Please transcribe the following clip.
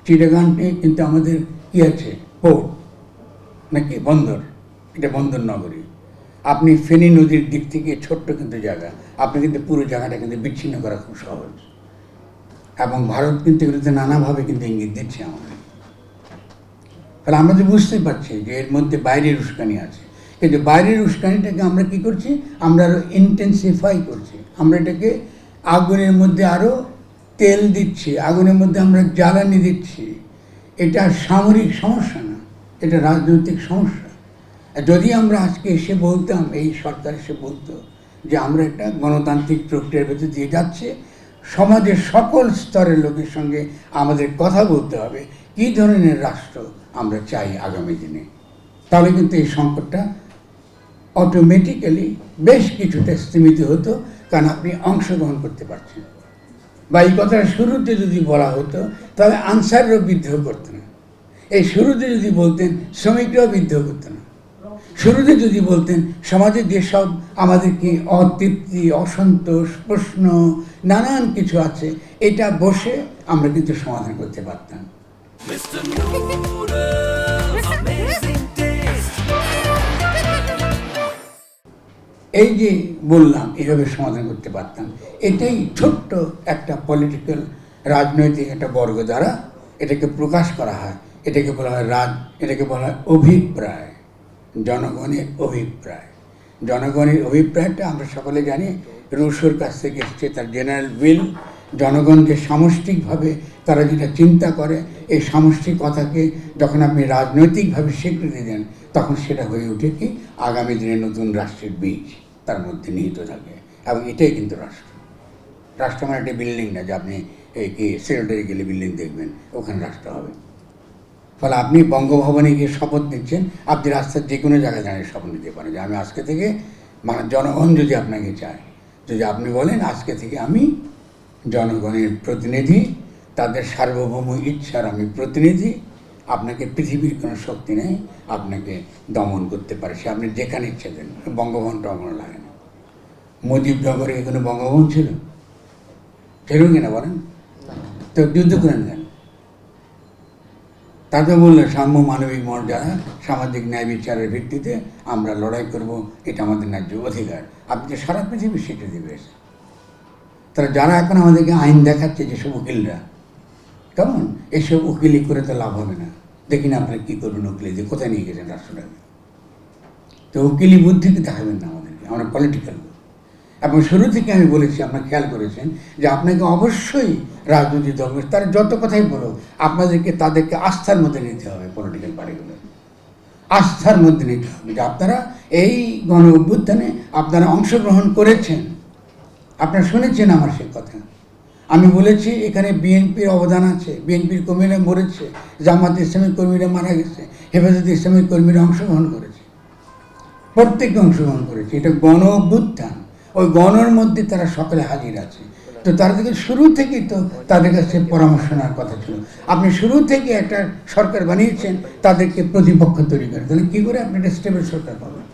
চিটাগাংয়ে কিন্তু আমাদের কি আছে, পোর্ট নাকি বন্দর, এটা বন্দর নগরী। আপনি ফেনী নদীর দিক থেকে ছোট্ট কিন্তু জায়গা, আপনি কিন্তু পুরো জায়গাটা কিন্তু বিচ্ছিন্ন করা খুব সহজ। এবং ভারত কিন্তু এগুলোতে নানাভাবে কিন্তু ইঙ্গিত দিচ্ছে আমাদের। তাহলে আমরা তো বুঝতেই পারছি যে এর মধ্যে বাইরের উস্কানি আছে, কিন্তু বাইরের উস্কানিটাকে আমরা কি করছি, আমরা আরও ইন্টেন্সিফাই করছি। আমরা এটাকে আগুনের মধ্যে আরও তেল দিচ্ছি, আগুনের মধ্যে আমরা জ্বালানি দিচ্ছি। এটা সামরিক সমস্যা না, এটা রাজনৈতিক সমস্যা। যদি আমরা আজকে এসে বলতাম, এই সরকার এসে বলতো যে আমরা একটা গণতান্ত্রিক প্রক্রিয়ার ভেতর দিয়ে যাচ্ছে, সমাজের সকল স্তরের লোকের সঙ্গে আমাদের কথা বলতে হবে কী ধরনের রাষ্ট্র আমরা চাই আগামী দিনে, তাহলে কিন্তু এই সংকটটা অটোমেটিক্যালি বেশ কিছুটা স্থিমিত হতো। কারণ আপনি অংশগ্রহণ করতে পারছেন। বা এই কথাটা শুরুতে যদি বলা হতো তাহলে আনসাররাও বিদ্রোহ করতো না। এই শুরুতে যদি বলতেন শ্রমিকরাও বিদ্রোহ করতো না। শুরুতে যদি বলতেন সমাজে যেসব আমাদের কি অতৃপ্তি, অসন্তোষ, প্রশ্ন, নানান কিছু আছে, এটা বসে আমরা কিন্তু সমাধান করতে পারতাম। এই যে বললাম এভাবে সমাধান করতে পারতাম, এটাই ছোট্ট একটা পলিটিক্যাল, রাজনৈতিক একটা বর্গ দ্বারা এটাকে প্রকাশ করা হয়। এটাকে বলা হয় এটাকে বলা হয় অভিপ্রায়, জনগণের অভিপ্রায়। জনগণের অভিপ্রায়টা আমরা সকলে জানি রুশোর কাছ থেকে এসছে, তার জেনারেল উইল। জনগণকে সামষ্টিকভাবে তারা যেটা চিন্তা করে, এই সামষ্টিক কথাকে যখন আপনি রাজনৈতিকভাবে স্বীকৃতি দেন, তখন সেটা হয়ে ওঠে কি আগামী দিনে নতুন রাষ্ট্রের বীজ তার মধ্যে নিহিত থাকে। এবং এটাই কিন্তু রাষ্ট্র। রাষ্ট্র মানে একটা বিল্ডিং না যে আপনি এই কি সেক্রেটারি গেলে বিল্ডিং দেখবেন, ওখানে রাষ্ট্র হবে। ফলে আপনি বঙ্গভবনে গিয়ে শপথ নিচ্ছেন, আপনি রাস্তার যে কোনো জায়গায় দাঁড়িয়ে শপথ নিতে পারেন যে আমি আজকে থেকে, মানে জনগণ যদি আপনাকে চায়, যদি আপনি বলেন আজকে থেকে আমি জনগণের প্রতিনিধি, তাদের সার্বভৌম ইচ্ছার আমি প্রতিনিধি, আপনাকে পৃথিবীর কোনো শক্তি নেই আপনাকে দমন করতে পারে, সে আপনি যেখানে ইচ্ছা দেন। বঙ্গভবনটা আমার লাগে না। মুজিবনগরে কোনো বঙ্গভবন ছিল? ছিল কিনা বলেন? তো যুদ্ধ করেন কেন? তাতে বললে সাম্য, মানবিক মর্যাদা, সামাজিক ন্যায় বিচারের ভিত্তিতে আমরা লড়াই করব, এটা আমাদের ন্যায্য অধিকার। আপনি যে সারা পৃথিবীর স্বীকৃতি পেয়েছে। তারা যারা এখন আমাদেরকে আইন দেখাচ্ছে, যেসব উকিলরা, কেমন এসব উকিলি করে তো লাভ হবে না। দেখি না আপনারা কী করবেন উকিলি দিয়ে, কোথায় নিয়ে গেছেন রাষ্ট্রটাকে। তো উকিলি বুদ্ধিকে দেখাবেন না আমাদেরকে, আমরা পলিটিক্যাল। এবং শুরু থেকে আমি বলেছি, আপনারা খেয়াল করেছেন যে আপনাকে অবশ্যই রাজনৈতিক দল, তারা যত কথাই বলো, আপনাদেরকে তাদেরকে আস্থার মধ্যে নিতে হবে। পলিটিক্যাল পার্টিগুলো আস্থার মধ্যে নিতে হবে যে আপনারা এই গণ অভ্যুত্থানে আপনারা অংশগ্রহণ করেছেন। আপনারা শুনেছেন আমার সে কথা। আমি বলেছি এখানে বিএনপির অবদান আছে, বিএনপির কর্মীরা মরেছে, জামাত ইসলামী কর্মীরা মারা গেছে, হেফাজতে ইসলামী কর্মীরা অংশগ্রহণ করেছে, প্রত্যেকে অংশগ্রহণ করেছে। এটা গণ অভ্যুত্থান, ওই গণের মধ্যে তারা সকলে হাজির আছে। তো তারা থেকে শুরু থেকেই তো তাদের কাছে পরামর্শ নেওয়ার কথা ছিল। আপনি শুরু থেকে একটা সরকার বানিয়েছেন, তাদেরকে প্রতিপক্ষ তৈরি করে, তাহলে কী করে আপনি একটা স্টেবল সরকার পাবেন?